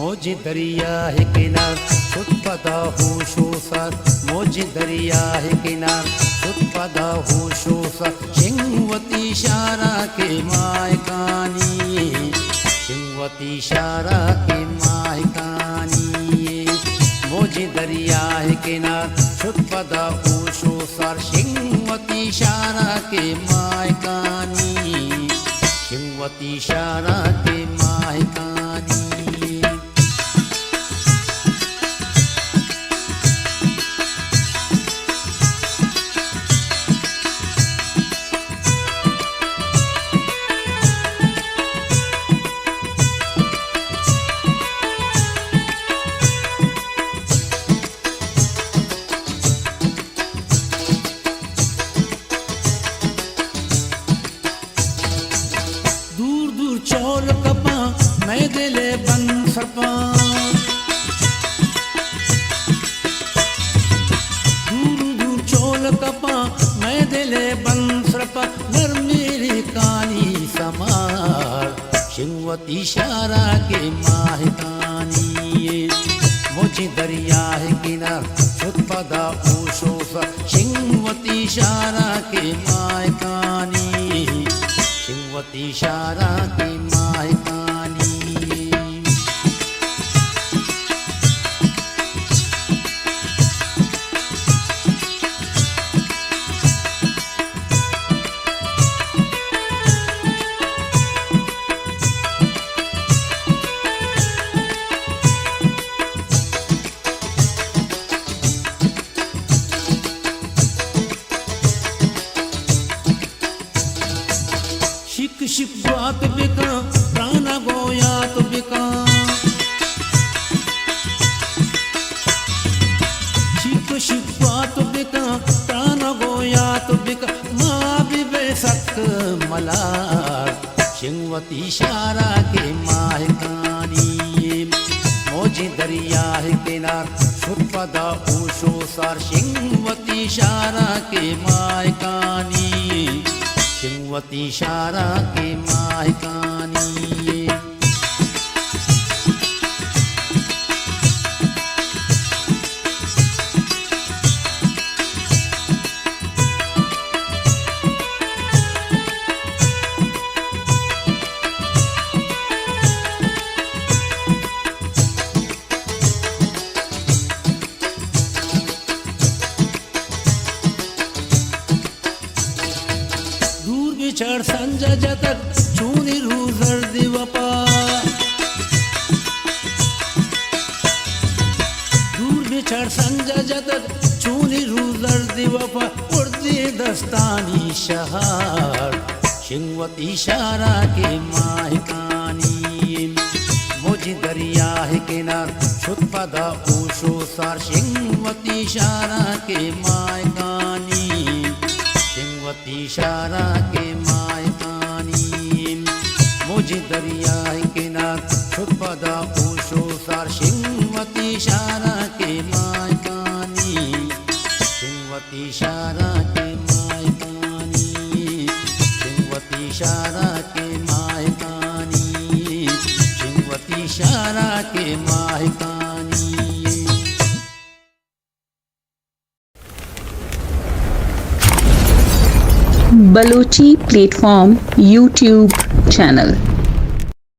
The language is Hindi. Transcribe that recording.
मौज दरिया है किनार खुद पदा होशो सर मौज दरिया है किनार खुद पदा होशो सर शिंगवती शारा के मायकानी शिंगवती शारा के मायकानी मौज दरिया है किनार खुद पदा होशो सर शिंगवती शारा के मायकानी शिंगवती शारा के मायकानी चौल कपा मैं दिले बन सरपा दूर दूर चौल कपा मैं दिले बन सरपा नर मेरी कानी समार शिंगवती शारा के माहितानी मुझे दरिया है किनार खुद पदा ओशो सर शिंगवती शारा के मायकानी शिंगवती शारा के मायकानी शिक शिक बात बिका प्राणा गोयात बिका शिक शिक बात बिका प्राणा गोयात बिका माँ भी बेसक मलार शिंगवती शारा के मायकानी मौज दरिया है किनार खुद पदा ओशो सर शिंगवती शारा के मायकानी शिंगवती शारा के मायकानी चढ़ संजय जतक चूनी रूजर दिवपा दूर बिछड़ संजय जतक चूनी रूजर दिवपा उर्दी दस्तानी शहार शिंगवती शारा के मायकानी मुझे दरिया है किनार खुद पदा ओशो सर शिंगवती शारा के मायकानी शिंगवती शारा के मायकानी मुझे दरिया किनार खुद पदा ओशो सर शिंगवती शारा के मायकानी शिंगवती शारा के मायकानी शिंगवती शारा के मायकानी शिंगवती शारा के मायकानी बलोची प्लेटफॉर्म यूट्यूब चैनल।